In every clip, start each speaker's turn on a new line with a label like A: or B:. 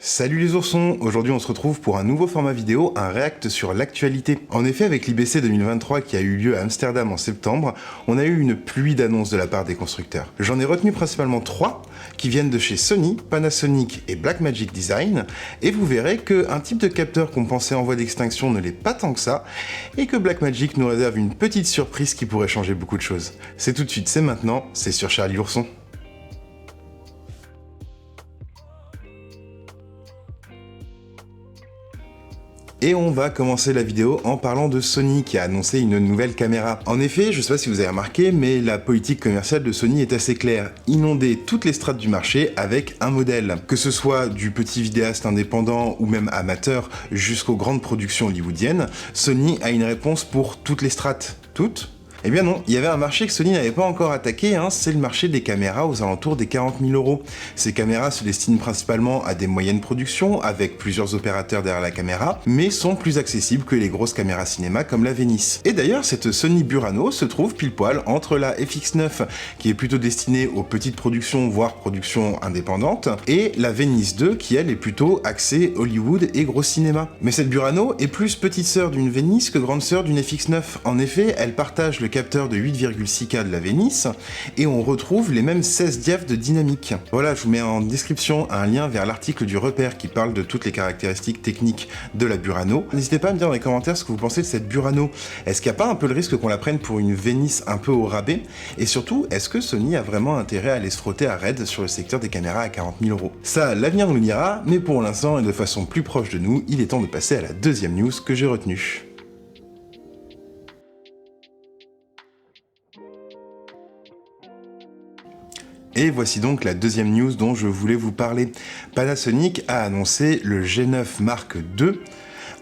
A: Salut les oursons, aujourd'hui on se retrouve pour un nouveau format vidéo, un react sur l'actualité. En effet, avec l'IBC 2023 qui a eu lieu à Amsterdam en septembre, on a eu une pluie d'annonces de la part des constructeurs. J'en ai retenu principalement 3 qui viennent de chez Sony, Panasonic et Blackmagic Design, et vous verrez qu'un type de capteur qu'on pensait en voie d'extinction ne l'est pas tant que ça, et que Blackmagic nous réserve une petite surprise qui pourrait changer beaucoup de choses. C'est tout de suite, c'est maintenant, c'est sur Charlie l'ourson. Et on va commencer la vidéo en parlant de Sony qui a annoncé une nouvelle caméra. En effet, je sais pas si vous avez remarqué, mais la politique commerciale de Sony est assez claire. Inonder toutes les strates du marché avec un modèle. Que ce soit du petit vidéaste indépendant ou même amateur jusqu'aux grandes productions hollywoodiennes, Sony a une réponse pour toutes les strates. Toutes ? Eh bien non, il y avait un marché que Sony n'avait pas encore attaqué, c'est le marché des caméras aux alentours des 40 000 €. Ces caméras se destinent principalement à des moyennes productions, avec plusieurs opérateurs derrière la caméra, mais sont plus accessibles que les grosses caméras cinéma comme la Venice. Et d'ailleurs, cette Sony Burano se trouve pile poil entre la FX9, qui est plutôt destinée aux petites productions, voire productions indépendantes, et la Venice 2, qui elle est plutôt axée Hollywood et gros cinéma. Mais cette Burano est plus petite sœur d'une Venice que grande sœur d'une FX9. En effet, elle partage le capteur de 8,6K de la Venice, et on retrouve les mêmes 16 diaph de dynamique. Voilà, je vous mets en description un lien vers l'article du Repère qui parle de toutes les caractéristiques techniques de la Burano. N'hésitez pas à me dire dans les commentaires ce que vous pensez de cette Burano. Est-ce qu'il n'y a pas un peu le risque qu'on la prenne pour une Venice un peu au rabais? Et surtout, est-ce que Sony a vraiment intérêt à aller se frotter à raid sur le secteur des caméras à 40 000 €? Ça, l'avenir nous le dira, mais pour l'instant et de façon plus proche de nous, il est temps de passer à la deuxième news que j'ai retenue. Et voici donc la deuxième news dont je voulais vous parler. Panasonic a annoncé le G9 Mark II,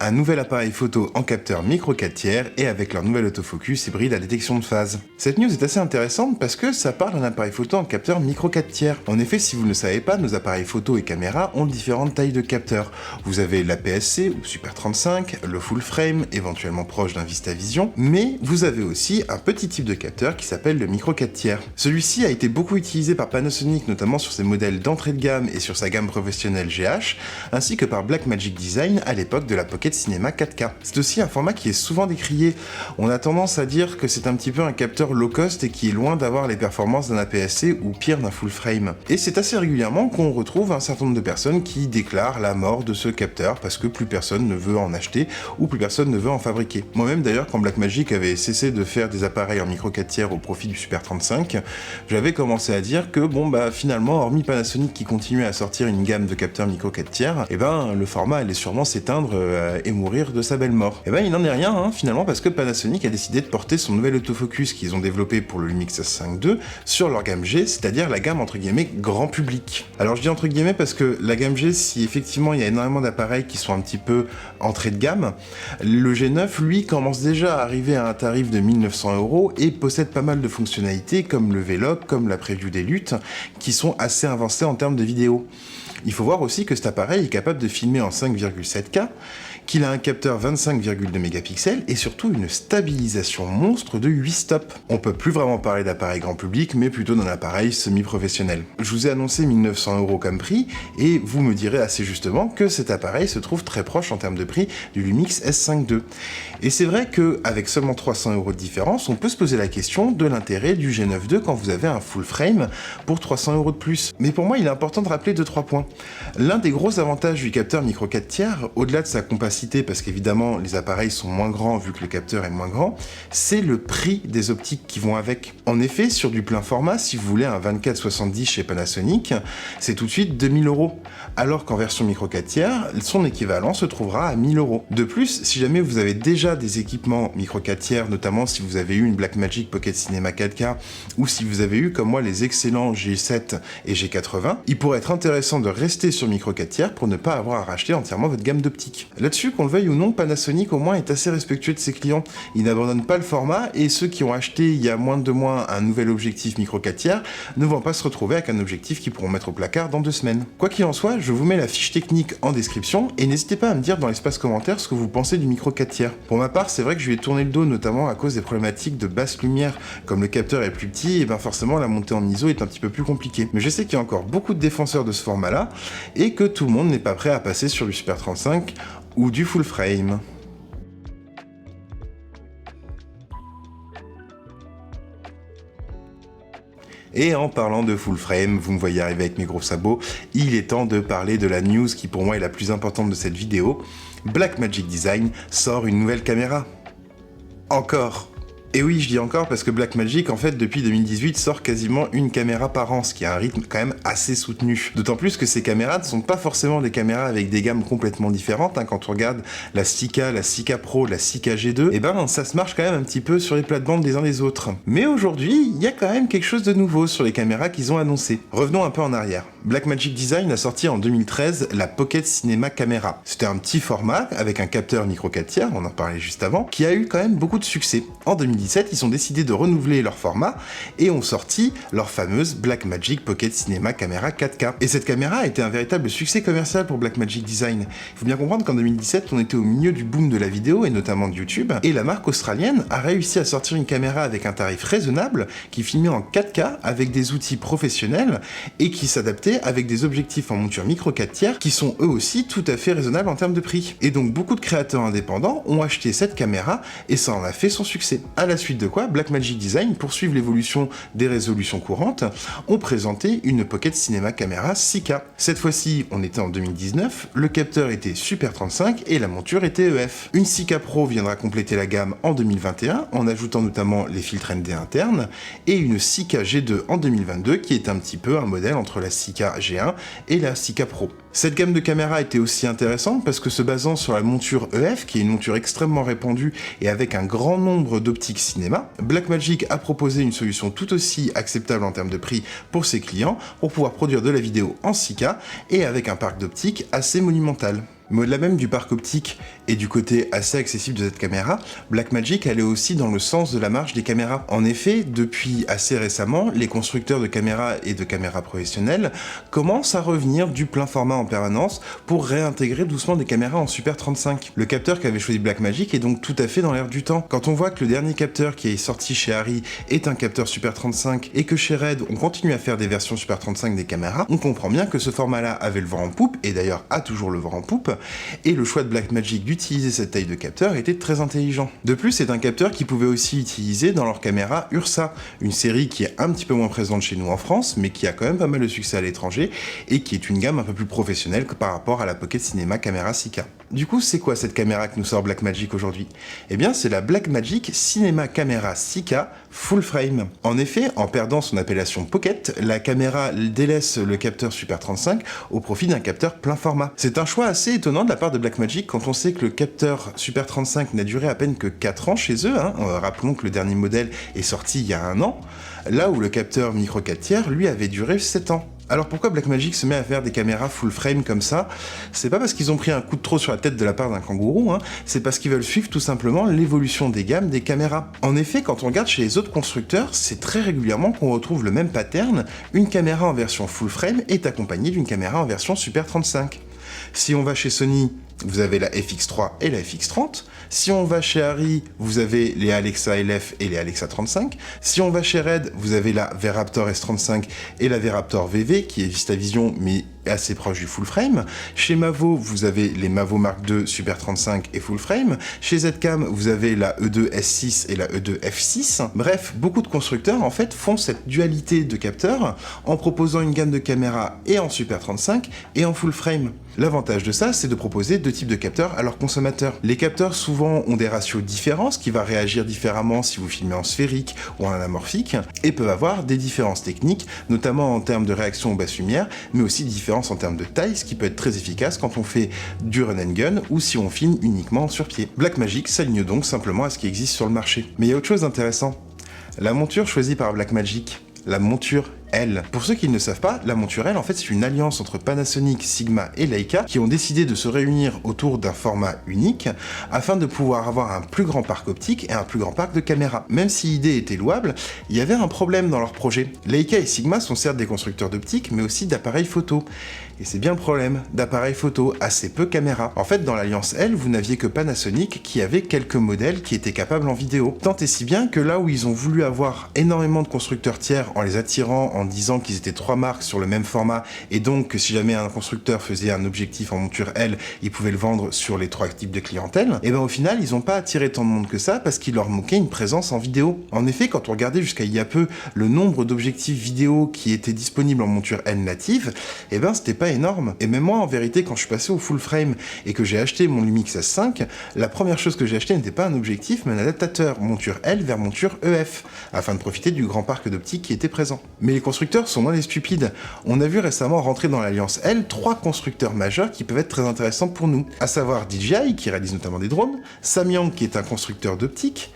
A: un nouvel appareil photo en capteur micro 4 tiers et avec leur nouvel autofocus hybride à détection de phase. Cette news est assez intéressante parce que ça parle d'un appareil photo en capteur micro 4 tiers. En effet, si vous ne le savez pas, nos appareils photo et caméras ont différentes tailles de capteurs. Vous avez l'APS-C ou Super 35, le full frame, éventuellement proche d'un VistaVision, mais vous avez aussi un petit type de capteur qui s'appelle le micro 4 tiers. Celui-ci a été beaucoup utilisé par Panasonic, notamment sur ses modèles d'entrée de gamme et sur sa gamme professionnelle GH, ainsi que par Blackmagic Design à l'époque de la Pocket Cinema 4K. C'est aussi un format qui est souvent décrié. On a tendance à dire que c'est un petit peu un capteur low cost et qui est loin d'avoir les performances d'un APS-C ou pire d'un full frame. Et c'est assez régulièrement qu'on retrouve un certain nombre de personnes qui déclarent la mort de ce capteur parce que plus personne ne veut en acheter ou plus personne ne veut en fabriquer. Moi-même d'ailleurs, quand Blackmagic avait cessé de faire des appareils en micro 4 tiers au profit du Super 35, j'avais commencé à dire que finalement, hormis Panasonic qui continuait à sortir une gamme de capteurs micro 4 tiers, le format allait sûrement s'éteindre et mourir de sa belle mort. Il n'en est rien finalement parce que Panasonic a décidé de porter son nouvel autofocus qu'ils ont développé pour le Lumix S5 II sur leur gamme G, c'est-à-dire la gamme entre guillemets grand public. Alors je dis entre guillemets parce que la gamme G, si effectivement il y a énormément d'appareils qui sont un petit peu entrée de gamme, le G9 lui commence déjà à arriver à un tarif de 1 900 € et possède pas mal de fonctionnalités comme le V-Log, comme la preview des luttes, qui sont assez avancées en termes de vidéo. Il faut voir aussi que cet appareil est capable de filmer en 5,7K, qu'il a un capteur 25,2 mégapixels et surtout une stabilisation monstre de 8 stops. On peut plus vraiment parler d'appareil grand public, mais plutôt d'un appareil semi-professionnel. Je vous ai annoncé 1 900 € comme prix, et vous me direz assez justement que cet appareil se trouve très proche en termes de prix du Lumix S5 II. Et c'est vrai qu'avec seulement 300 € de différence, on peut se poser la question de l'intérêt du G9 II quand vous avez un full frame pour 300 € de plus. Mais pour moi, il est important de rappeler 2-3 points. L'un des gros avantages du capteur micro 4 tiers, au-delà de sa compacité, parce qu'évidemment les appareils sont moins grands vu que le capteur est moins grand, c'est le prix des optiques qui vont avec. En effet, sur du plein format, si vous voulez un 24-70 chez Panasonic, c'est tout de suite 2 000 €, alors qu'en version micro 4 tiers, son équivalent se trouvera à 1 000 €. De plus, si jamais vous avez déjà des équipements micro 4 tiers, notamment si vous avez eu une Blackmagic Pocket Cinema 4K, ou si vous avez eu comme moi les excellents G7 et G80, il pourrait être intéressant de rester sur micro 4 tiers pour ne pas avoir à racheter entièrement votre gamme d'optiques. Là-dessus, qu'on le veuille ou non, Panasonic au moins est assez respectueux de ses clients. Il n'abandonne pas le format et ceux qui ont acheté il y a moins de 2 mois un nouvel objectif micro 4 tiers ne vont pas se retrouver avec un objectif qu'ils pourront mettre au placard dans 2 semaines. Quoi qu'il en soit, je vous mets la fiche technique en description et n'hésitez pas à me dire dans l'espace commentaire ce que vous pensez du micro 4 tiers. Pour ma part, c'est vrai que je lui ai tourné le dos notamment à cause des problématiques de basse lumière. Comme le capteur est plus petit, et forcément la montée en ISO est un petit peu plus compliquée. Mais je sais qu'il y a encore beaucoup de défenseurs de ce format-là et que tout le monde n'est pas prêt à passer sur du Super 35 ou du full frame. Et en parlant de full frame, vous me voyez arriver avec mes gros sabots, il est temps de parler de la news qui pour moi est la plus importante de cette vidéo. Blackmagic Design sort une nouvelle caméra. Encore. Et oui, je dis encore parce que Blackmagic, en fait, depuis 2018, sort quasiment une caméra par an, ce qui est un rythme quand même assez soutenu. D'autant plus que ces caméras ne sont pas forcément des caméras avec des gammes complètement différentes. Quand on regarde la 6K, la 6K Pro, la 6K G2, et ben ça se marche quand même un petit peu sur les plates-bandes des uns des autres. Mais aujourd'hui, il y a quand même quelque chose de nouveau sur les caméras qu'ils ont annoncé. Revenons un peu en arrière. Blackmagic Design a sorti en 2013 la Pocket Cinema Camera. C'était un petit format avec un capteur micro 4 tiers, on en parlait juste avant, qui a eu quand même beaucoup de succès. En 2017, ils ont décidé de renouveler leur format et ont sorti leur fameuse Blackmagic Pocket Cinema Camera 4K. Et cette caméra a été un véritable succès commercial pour Blackmagic Design. Il faut bien comprendre qu'en 2017, on était au milieu du boom de la vidéo et notamment de YouTube, et la marque australienne a réussi à sortir une caméra avec un tarif raisonnable qui filmait en 4K avec des outils professionnels et qui s'adaptait avec des objectifs en monture micro 4 tiers qui sont eux aussi tout à fait raisonnables en termes de prix. Et donc beaucoup de créateurs indépendants ont acheté cette caméra et ça en a fait son succès. À la suite de quoi, Blackmagic Design, pour suivre l'évolution des résolutions courantes, ont présenté une Pocket Cinema Camera 6K. Cette fois-ci, on était en 2019, le capteur était Super 35 et la monture était EF. Une 6K Pro viendra compléter la gamme en 2021 en ajoutant notamment les filtres ND internes et une 6K G2 en 2022 qui est un petit peu un modèle entre la 6K G1 et la 6K Pro. Cette gamme de caméras était aussi intéressante parce que se basant sur la monture EF, qui est une monture extrêmement répandue et avec un grand nombre d'optiques cinéma, Blackmagic a proposé une solution tout aussi acceptable en termes de prix pour ses clients pour pouvoir produire de la vidéo en 6K et avec un parc d'optiques assez monumental. Mais au-delà même du parc optique et du côté assez accessible de cette caméra, Blackmagic allait aussi dans le sens de la marche des caméras. En effet, depuis assez récemment, les constructeurs de caméras et de caméras professionnelles commencent à revenir du plein format en permanence pour réintégrer doucement des caméras en Super 35. Le capteur qu'avait choisi Blackmagic est donc tout à fait dans l'air du temps. Quand on voit que le dernier capteur qui est sorti chez Arri est un capteur Super 35 et que chez Red on continue à faire des versions Super 35 des caméras, on comprend bien que ce format-là avait le vent en poupe et d'ailleurs a toujours le vent en poupe. Et le choix de Blackmagic d'utiliser cette taille de capteur était très intelligent. De plus, c'est un capteur qu'ils pouvaient aussi utiliser dans leur caméra Ursa, une série qui est un petit peu moins présente chez nous en France, mais qui a quand même pas mal de succès à l'étranger, et qui est une gamme un peu plus professionnelle que par rapport à la Pocket Cinema Camera 6K. Du coup, c'est quoi cette caméra que nous sort Blackmagic aujourd'hui? Eh bien, c'est la Blackmagic Cinema Camera 6K Full Frame. En effet, en perdant son appellation Pocket, la caméra délaisse le capteur Super 35 au profit d'un capteur plein format. C'est un choix assez étonnant de la part de Blackmagic quand on sait que le capteur Super 35 n'a duré à peine que 4 ans chez eux, rappelons que le dernier modèle est sorti il y a 1 an, là où le capteur micro 4 tiers, lui, avait duré 7 ans. Alors pourquoi Blackmagic se met à faire des caméras full frame comme ça? C'est pas parce qu'ils ont pris un coup de trop sur la tête de la part d'un kangourou, c'est parce qu'ils veulent suivre tout simplement l'évolution des gammes des caméras. En effet, quand on regarde chez les autres constructeurs, c'est très régulièrement qu'on retrouve le même pattern, une caméra en version full frame est accompagnée d'une caméra en version Super 35. Si on va chez Sony, vous avez la FX3 et la FX30. Si on va chez Arri, vous avez les Alexa LF et les Alexa 35. Si on va chez Red, vous avez la V-Raptor S35 et la V-Raptor VV, qui est VistaVision, mais assez proche du full frame. Chez Mavo, vous avez les Mavo Mark II Super 35 et full frame. Chez Zcam, vous avez la E2 S6 et la E2 F6. Bref, beaucoup de constructeurs, en fait, font cette dualité de capteurs en proposant une gamme de caméras et en Super 35 et en full frame. L'avantage de ça, c'est de proposer 2 types de capteurs à leurs consommateurs. Les capteurs souvent ont des ratios différents, ce qui va réagir différemment si vous filmez en sphérique ou en anamorphique, et peuvent avoir des différences techniques, notamment en termes de réaction aux basses lumières, mais aussi des différences en termes de taille, ce qui peut être très efficace quand on fait du run and gun ou si on filme uniquement sur pied. Blackmagic s'aligne donc simplement à ce qui existe sur le marché. Mais il y a autre chose d'intéressant. La monture choisie par Blackmagic, la monture L. Pour ceux qui ne le savent pas, la monture L, en fait, c'est une alliance entre Panasonic, Sigma et Leica qui ont décidé de se réunir autour d'un format unique afin de pouvoir avoir un plus grand parc optique et un plus grand parc de caméras. Même si l'idée était louable, il y avait un problème dans leur projet. Leica et Sigma sont certes des constructeurs d'optique, mais aussi d'appareils photo. Et c'est bien le problème, d'appareils photo, assez peu caméras. En fait, dans l'alliance L, vous n'aviez que Panasonic qui avait quelques modèles qui étaient capables en vidéo. Tant et si bien que là où ils ont voulu avoir énormément de constructeurs tiers en les attirant, en disant qu'ils étaient 3 marques sur le même format et donc que si jamais un constructeur faisait un objectif en monture L, il pouvait le vendre sur les 3 types de clientèle, et ben au final ils n'ont pas attiré tant de monde que ça parce qu'il leur manquait une présence en vidéo. En effet, quand on regardait jusqu'à il y a peu le nombre d'objectifs vidéo qui étaient disponibles en monture L native, et ben c'était pas énorme. Et même moi en vérité, quand je suis passé au full frame et que j'ai acheté mon Lumix S5, la première chose que j'ai acheté n'était pas un objectif mais un adaptateur monture L vers monture EF afin de profiter du grand parc d'optique qui était présent. Mais les constructeurs sont moins des stupides. On a vu récemment rentrer dans l'Alliance L 3 constructeurs majeurs qui peuvent être très intéressants pour nous, à savoir DJI qui réalise notamment des drones, Samyang qui est un constructeur d'optique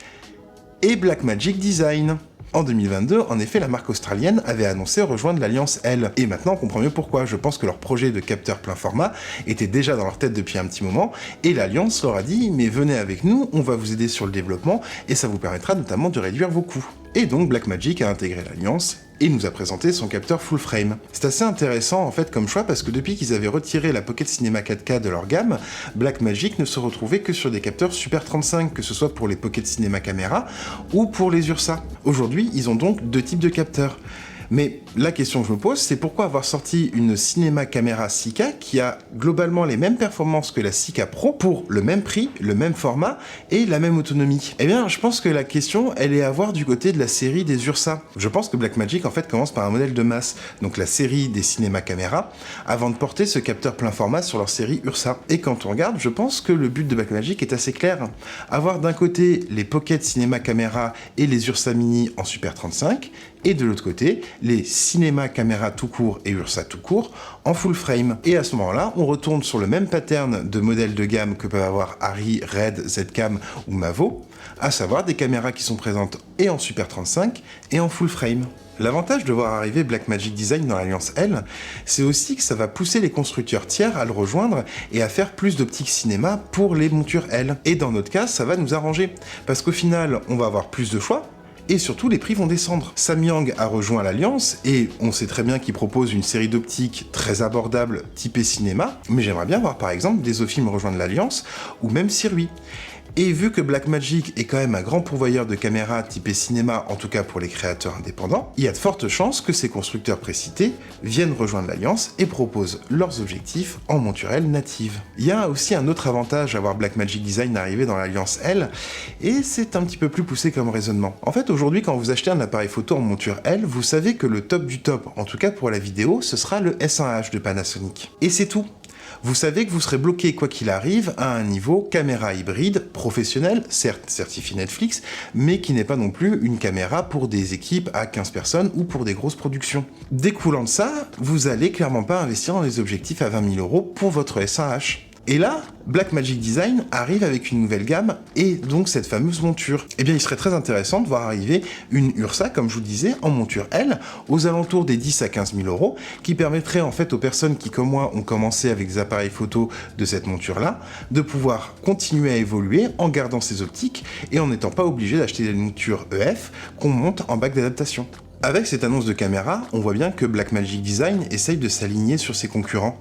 A: et Blackmagic Design. En 2022, en effet, la marque australienne avait annoncé rejoindre l'Alliance L. Et maintenant, on comprend mieux pourquoi. Je pense que leur projet de capteur plein format était déjà dans leur tête depuis un petit moment, et l'Alliance leur a dit « mais venez avec nous, on va vous aider sur le développement, et ça vous permettra notamment de réduire vos coûts ». Et donc Blackmagic a intégré l'Alliance et nous a présenté son capteur full frame. C'est assez intéressant en fait comme choix parce que depuis qu'ils avaient retiré la Pocket Cinema 4K de leur gamme, Blackmagic ne se retrouvait que sur des capteurs Super 35, que ce soit pour les Pocket Cinema caméra ou pour les Ursa. Aujourd'hui, ils ont donc 2 types de capteurs. Mais la question que je me pose, c'est pourquoi avoir sorti une Cinema Camera 6K qui a globalement les mêmes performances que la 6K Pro pour le même prix, le même format et la même autonomie? Eh bien, je pense que la question, elle est à voir du côté de la série des Ursa. Je pense que Blackmagic, en fait, commence par un modèle de masse, donc la série des Cinema Camera, avant de porter ce capteur plein format sur leur série Ursa. Et quand on regarde, je pense que le but de Blackmagic est assez clair. Avoir d'un côté les Pocket Cinema Camera et les Ursa Mini en Super 35, et de l'autre côté, les Cinema Camera tout court et Ursa tout court en full frame. Et à ce moment-là, on retourne sur le même pattern de modèles de gamme que peuvent avoir Arri, Red, Zcam ou Mavo, à savoir des caméras qui sont présentes et en Super 35 et en full frame. L'avantage de voir arriver Blackmagic Design dans l'Alliance L, c'est aussi que ça va pousser les constructeurs tiers à le rejoindre et à faire plus d'optique cinéma pour les montures L. Et dans notre cas, ça va nous arranger, parce qu'au final, on va avoir plus de choix, et surtout les prix vont descendre. Samyang a rejoint l'Alliance, et on sait très bien qu'il propose une série d'optiques très abordable typée cinéma, mais j'aimerais bien voir par exemple des Zofilm rejoindre l'Alliance, ou même Sirui. Et vu que Blackmagic est quand même un grand pourvoyeur de caméras typées cinéma, en tout cas pour les créateurs indépendants, il y a de fortes chances que ces constructeurs précités viennent rejoindre l'Alliance et proposent leurs objectifs en monture L native. Il y a aussi un autre avantage à voir Blackmagic Design arriver dans l'Alliance L, et c'est un petit peu plus poussé comme raisonnement. En fait, aujourd'hui, quand vous achetez un appareil photo en monture L, vous savez que le top du top, en tout cas pour la vidéo, ce sera le S1H de Panasonic. Et c'est tout. Vous savez que vous serez bloqué quoi qu'il arrive à un niveau caméra hybride professionnel, certes certifié Netflix, mais qui n'est pas non plus une caméra pour des équipes à 15 personnes ou pour des grosses productions. Découlant de ça, vous allez clairement pas investir dans les objectifs à 20 000 € pour votre S1H. Et là, Blackmagic Design arrive avec une nouvelle gamme et donc cette fameuse monture. Eh bien, il serait très intéressant de voir arriver une Ursa, comme je vous le disais, en monture L, aux alentours des 10 à 15 000 €, qui permettrait en fait aux personnes qui, comme moi, ont commencé avec des appareils photo de cette monture-là, de pouvoir continuer à évoluer en gardant ces optiques et en n'étant pas obligé d'acheter des montures EF qu'on monte en bac d'adaptation. Avec cette annonce de caméra, on voit bien que Blackmagic Design essaye de s'aligner sur ses concurrents.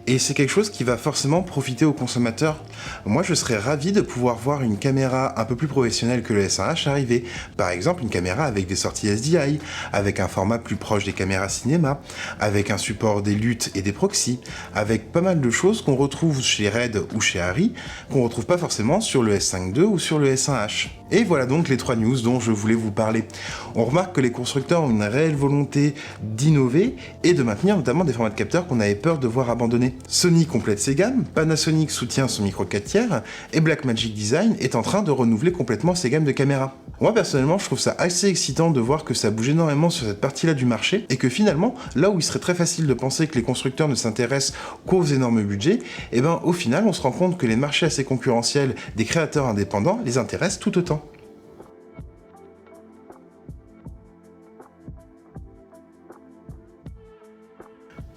A: Et c'est quelque chose qui va forcément profiter aux consommateurs. Moi, je serais ravi de pouvoir voir une caméra un peu plus professionnelle que le S1H arriver. Par exemple, une caméra avec des sorties SDI, avec un format plus proche des caméras cinéma, avec un support des LUT et des proxys, avec pas mal de choses qu'on retrouve chez Red ou chez Arri, qu'on retrouve pas forcément sur le S5 II ou sur le S1H. Et voilà donc les 3 news dont je voulais vous parler. On remarque que les constructeurs ont une réelle volonté d'innover et de maintenir notamment des formats de capteurs qu'on avait peur de voir abandonnés. Sony complète ses gammes, Panasonic soutient son micro 4 tiers et Blackmagic Design est en train de renouveler complètement ses gammes de caméras. Moi personnellement, je trouve ça assez excitant de voir que ça bouge énormément sur cette partie-là du marché et que finalement, là où il serait très facile de penser que les constructeurs ne s'intéressent qu'aux énormes budgets, et ben au final, on se rend compte que les marchés assez concurrentiels des créateurs indépendants les intéressent tout autant.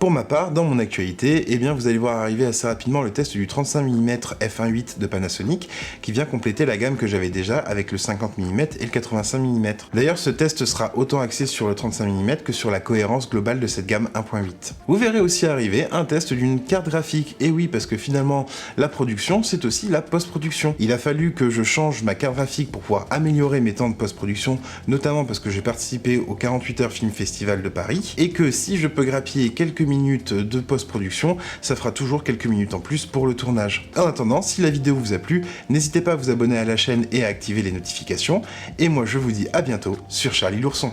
A: Pour ma part, dans mon actualité, eh bien vous allez voir arriver assez rapidement le test du 35 mm f1.8 de Panasonic qui vient compléter la gamme que j'avais déjà avec le 50 mm et le 85 mm. D'ailleurs, ce test sera autant axé sur le 35 mm que sur la cohérence globale de cette gamme 1.8. Vous verrez aussi arriver un test d'une carte graphique, et oui, parce que finalement, la production, c'est aussi la post-production. Il a fallu que je change ma carte graphique pour pouvoir améliorer mes temps de post-production, notamment parce que j'ai participé au 48 heures Film Festival de Paris, et que si je peux grappiller quelques minutes de post-production, ça fera toujours quelques minutes en plus pour le tournage. En attendant, si la vidéo vous a plu, n'hésitez pas à vous abonner à la chaîne et à activer les notifications, et moi je vous dis à bientôt sur Charlie l'Ourson.